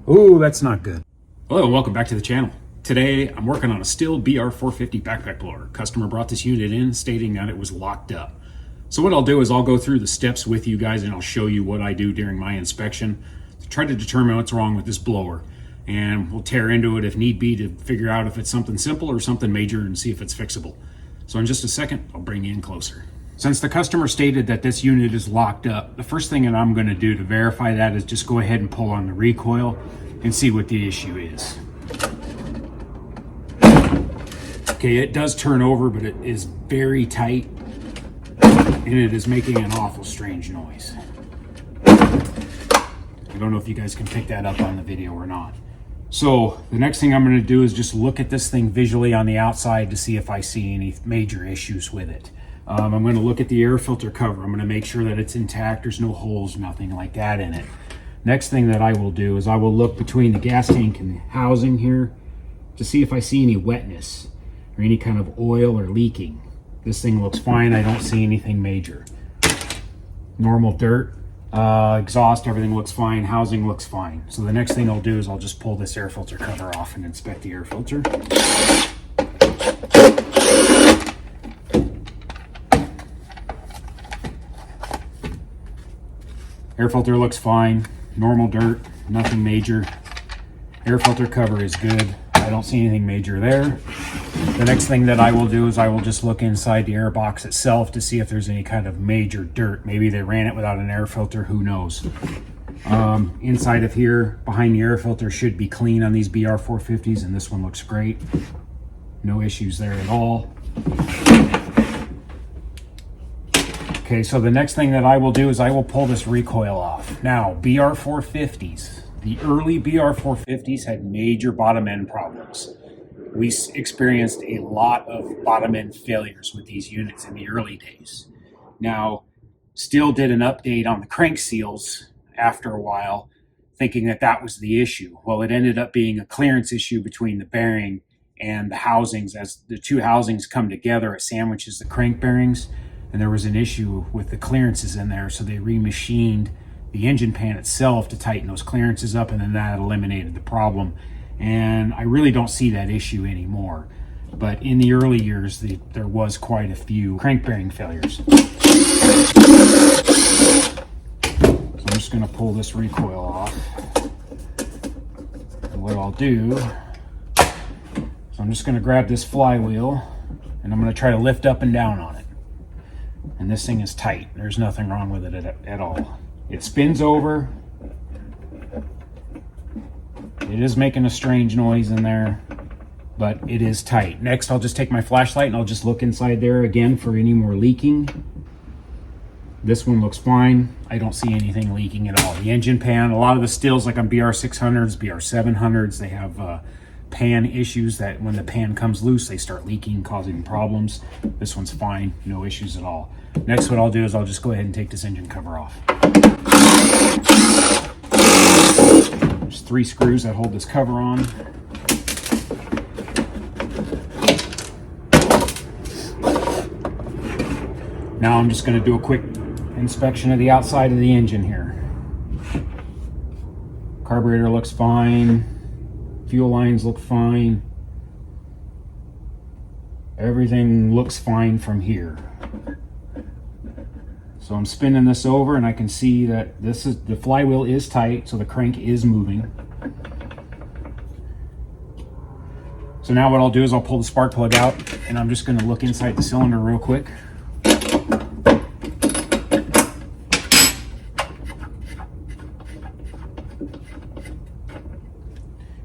Oh, that's not good. Hello and welcome back to the channel. Today I'm working on a Stihl BR450 backpack blower. Customer brought this unit in stating that it was locked up. So what I'll do is I'll go through the steps with you guys and I'll show you what I do during my inspection to try to determine what's wrong with this blower. And we'll tear into it if need be to figure out if it's something simple or something major and see if it's fixable. So in just a second, I'll bring you in closer. Since the customer stated that this unit is locked up, the first thing that I'm going to do to verify that is just go ahead and pull on the recoil and see what the issue is. Okay, it does turn over, but it is very tight and it is making an awful strange noise. I don't know if you guys can pick that up on the video or not. So the next thing I'm going to do is just look at this thing visually on the outside to see if I see any major issues with it. I'm going to look at the air filter cover. I'm going to make sure that it's intact. There's no holes, nothing like that in it. Next thing that I will do is I will look between the gas tank and the housing here to see if I see any wetness or any kind of oil or leaking. This thing looks fine. I don't see anything major. Normal dirt, exhaust, everything looks fine. Housing looks fine. So the next thing I'll do is I'll just pull this air filter cover off and inspect the air filter. Air filter looks fine, normal dirt, nothing major. Air filter cover is good. I don't see anything major there. The next thing that I will do is I will just look inside the air box itself to see if there's any kind of major dirt. Maybe they ran it without an air filter, who knows. Inside of here, behind the air filter should be clean on these BR450s, and this one looks great. No issues there at all. Okay, so the next thing that I will do is I will pull this recoil off. Now, BR450s, the early BR450s had major bottom end problems. We experienced a lot of bottom end failures with these units in the early days. Now, Stihl did an update on the crank seals after a while, thinking that that was the issue. Well, it ended up being a clearance issue between the bearing and the housings. As the two housings come together, it sandwiches the crank bearings. And there was an issue with the clearances in there, so they remachined the engine pan itself to tighten those clearances up, and then that eliminated the problem. And I really don't see that issue anymore. But in the early years, there was quite a few crank bearing failures. So I'm just going to pull this recoil off. And what I'll do, so I'm just going to grab this flywheel, and I'm going to try to lift up and down on it. And this thing is tight. There's nothing wrong with it at all. It spins over. It is making a strange noise in there, but it is tight. Next, I'll just take my flashlight and I'll just look inside there again for any more leaking. This one looks fine. I don't see anything leaking at all. The engine pan, a lot of the Stihls, like on BR600s, BR700s, they have pan issues that when the pan comes loose, they start leaking, causing problems. This one's fine, no issues at all. Next, what I'll do is I'll just go ahead and take this engine cover off. There's 3 screws that hold this cover on. Now I'm just going to do a quick inspection of the outside of the engine here. Carburetor looks fine. Fuel lines look fine. Everything looks fine from here. So I'm spinning this over and I can see that the flywheel is tight, so the crank is moving. So now what I'll do is I'll pull the spark plug out and I'm just going to look inside the cylinder real quick.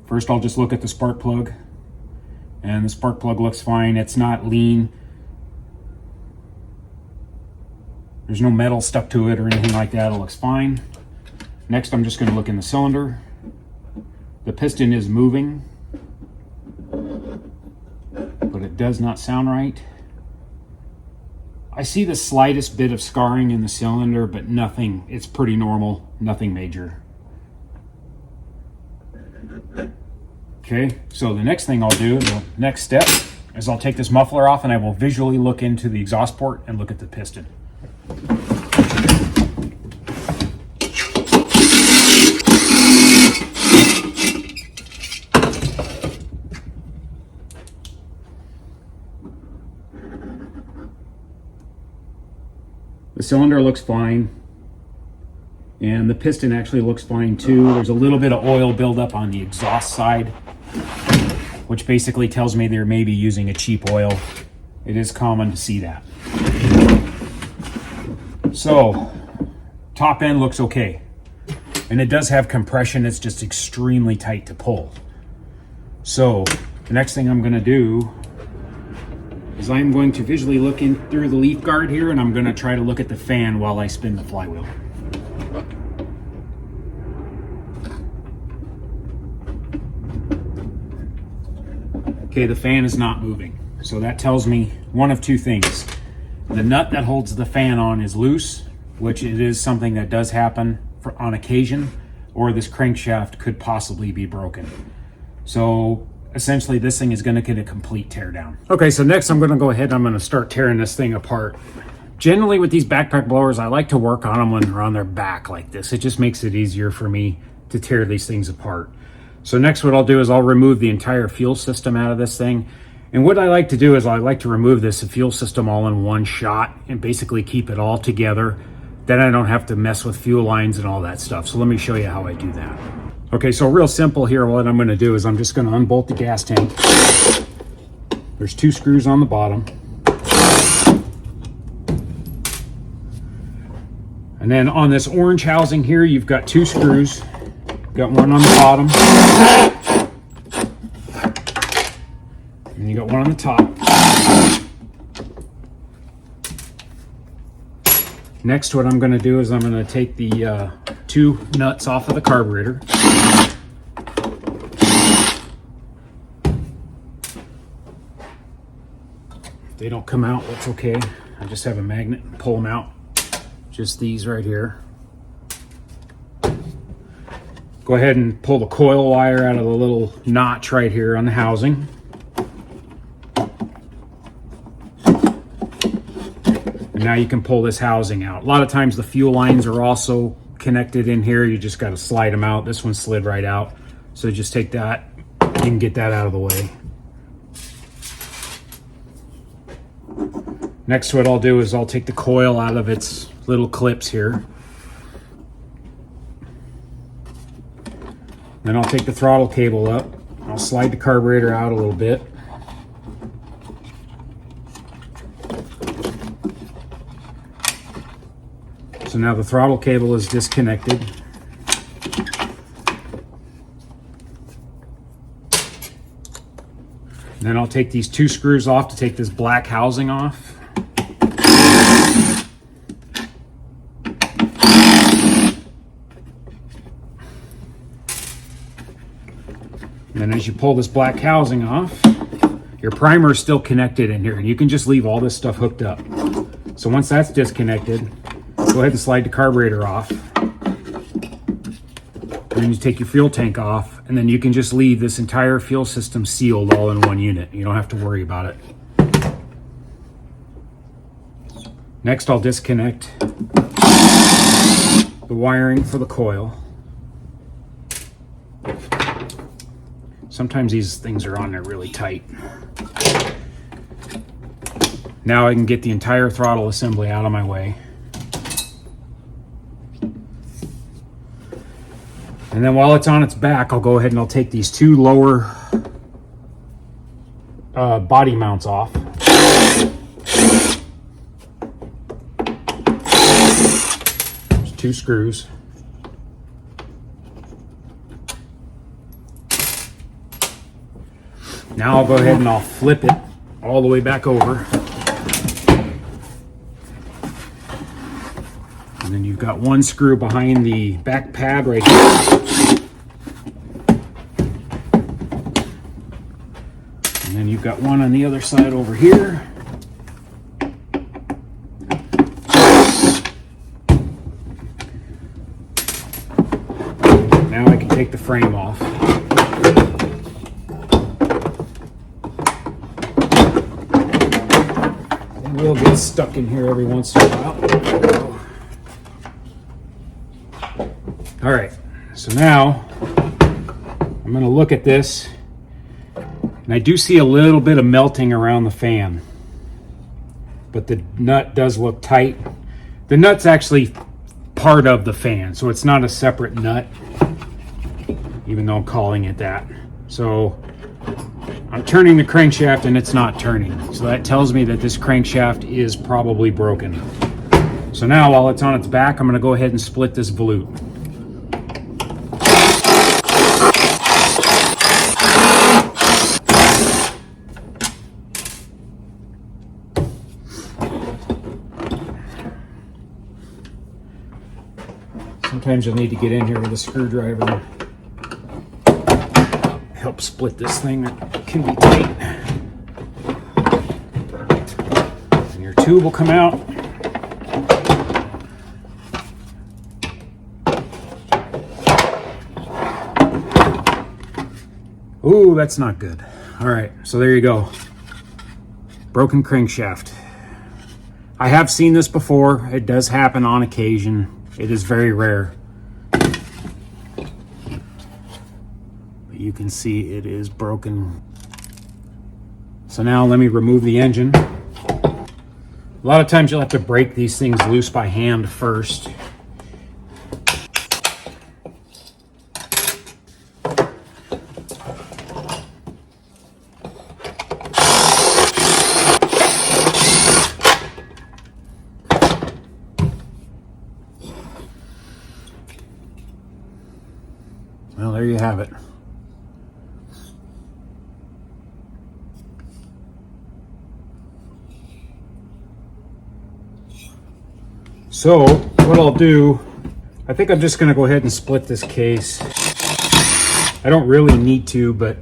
First, I'll just look at the spark plug, and the spark plug looks fine. It's not lean. There's no metal stuck to it or anything like that. It looks fine. Next, I'm just going to look in the cylinder. The piston is moving, but it does not sound right. I see the slightest bit of scarring in the cylinder, but nothing. It's pretty normal, nothing major. Okay, so the next thing I'll do, the next step, is I'll take this muffler off and I will visually look into the exhaust port and look at the piston. cylinder looks fine. And the piston actually looks fine too. There's a little bit of oil buildup on the exhaust side, which basically tells me they're maybe using a cheap oil. It is common to see that. So, top end looks okay. And it does have compression, it's just extremely tight to pull. So, the next thing I'm gonna do is I'm going to visually look in through the leaf guard here, and I'm gonna try to look at the fan while I spin the flywheel. Okay, the fan is not moving. So that tells me one of two things. The nut that holds the fan on is loose, which it is something that does happen on occasion, or this crankshaft could possibly be broken. So essentially this thing is gonna get a complete tear down. Okay, so next I'm gonna go ahead and I'm gonna start tearing this thing apart. Generally with these backpack blowers, I like to work on them when they're on their back like this. It just makes it easier for me to tear these things apart. So next what I'll do is I'll remove the entire fuel system out of this thing. And what I like to do is I like to remove this fuel system all in one shot and basically keep it all together. Then I don't have to mess with fuel lines and all that stuff. So let me show you how I do that. Okay, so real simple here, what I'm gonna do is I'm just gonna unbolt the gas tank. There's 2 screws on the bottom. And then on this orange housing here, you've got 2 screws. Got one on the bottom, and you got one on the top. Next, what I'm going to do is I'm going to take the 2 nuts off of the carburetor. If they don't come out, that's okay. I just have a magnet and pull them out. Just these right here. Go ahead and pull the coil wire out of the little notch right here on the housing. And now you can pull this housing out. A lot of times the fuel lines are also connected in here. You just got to slide them out. This one slid right out. So just take that, you can get that out of the way. Next, what I'll do is I'll take the coil out of its little clips here. Then I'll take the throttle cable up. I'll slide the carburetor out a little bit. So now the throttle cable is disconnected. And then I'll take these 2 screws off to take this black housing off. And then as you pull this black housing off, your primer is still connected in here, and you can just leave all this stuff hooked up. So once that's disconnected, go ahead and slide the carburetor off. And then you take your fuel tank off, and then you can just leave this entire fuel system sealed all in one unit. You don't have to worry about it. Next, I'll disconnect the wiring for the coil. Sometimes these things are on there really tight. Now I can get the entire throttle assembly out of my way. And then while it's on its back, I'll go ahead and I'll take these 2 lower body mounts off. There's 2 screws. Now I'll go ahead and I'll flip it all the way back over. And then you've got 1 screw behind the back pad right here. And then you've got 1 on the other side over here. Now I can take the frame off. Will get stuck in here every once in a while. All right, so now I'm going to look at this, and I do see a little bit of melting around the fan, but the nut does look tight. The nut's actually part of the fan, so it's not a separate nut, even though I'm calling it that. So I'm turning the crankshaft and it's not turning. So that tells me that this crankshaft is probably broken. So now while it's on its back, I'm going to go ahead and split this volute. Sometimes you'll need to get in here with a screwdriver and help split this thing that can be tight. And your tube will come out. Ooh, that's not good. All right, so there you go. Broken crankshaft. I have seen this before. It does happen on occasion. It is very rare. But you can see it is broken. So now let me remove the engine. A lot of times you'll have to break these things loose by hand first. Well, there you have it. So what I'll do, I think I'm just going to go ahead and split this case. I don't really need to, but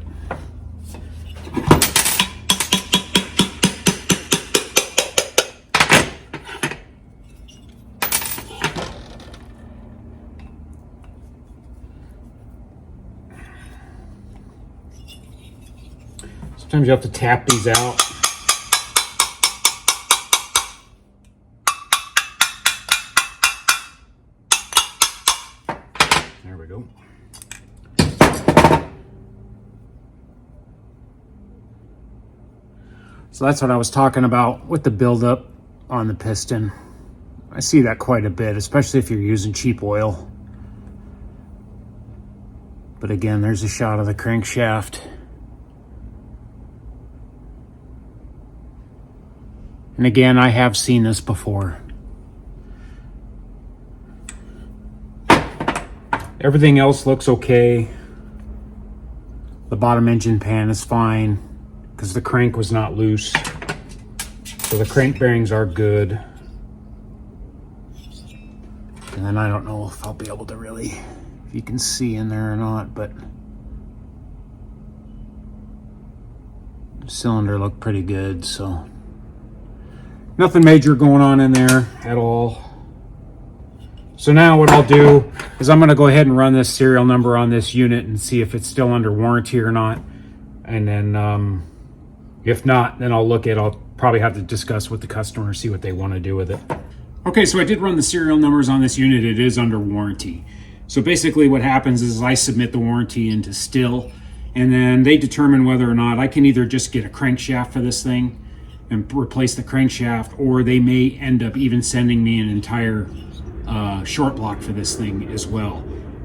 sometimes you have to tap these out. There we go. So that's what I was talking about with the buildup on the piston. I see that quite a bit, especially if you're using cheap oil. But again, there's a shot of the crankshaft. And again, I have seen this before. Everything else looks okay. The bottom engine pan is fine because the crank was not loose. So the crank bearings are good. And then I don't know if I'll be able to really, if you can see in there or not, but the cylinder looked pretty good, so nothing major going on in there at all. So now what I'll do is I'm going to go ahead and run this serial number on this unit and see if it's still under warranty or not. And then if not, then I'll probably have to discuss with the customer, see what they want to do with it. Okay, so I did run the serial numbers on this unit. It is under warranty. So basically what happens is I submit the warranty into Stihl, and then they determine whether or not I can either just get a crankshaft for this thing and replace the crankshaft, or they may end up even sending me an entire short block for this thing as well.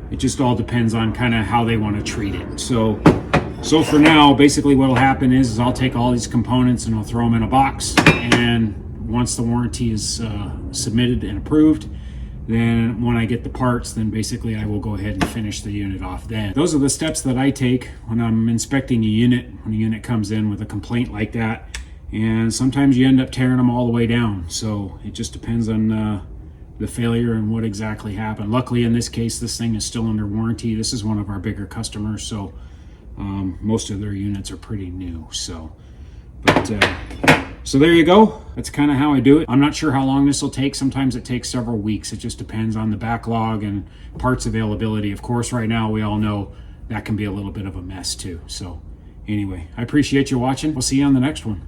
It just all depends on kind of how they want to treat it. So for now, basically what will happen is I'll take all these components and I'll throw them in a box, and once the warranty is submitted and approved, then when I get the parts, then basically I will go ahead and finish the unit off then. Those are the steps that I take when I'm inspecting a unit, when a unit comes in with a complaint like that. And sometimes you end up tearing them all the way down. So it just depends on the failure and what exactly happened. Luckily in this case, this thing is still under warranty. This is one of our bigger customers, so most of their units are pretty new. So there you go. That's kind of how I do it. I'm not sure how long this will take. Sometimes it takes several weeks. It just depends on the backlog and parts availability. Of course, right now we all know that can be a little bit of a mess too. So anyway, I appreciate you watching. We'll see you on the next one.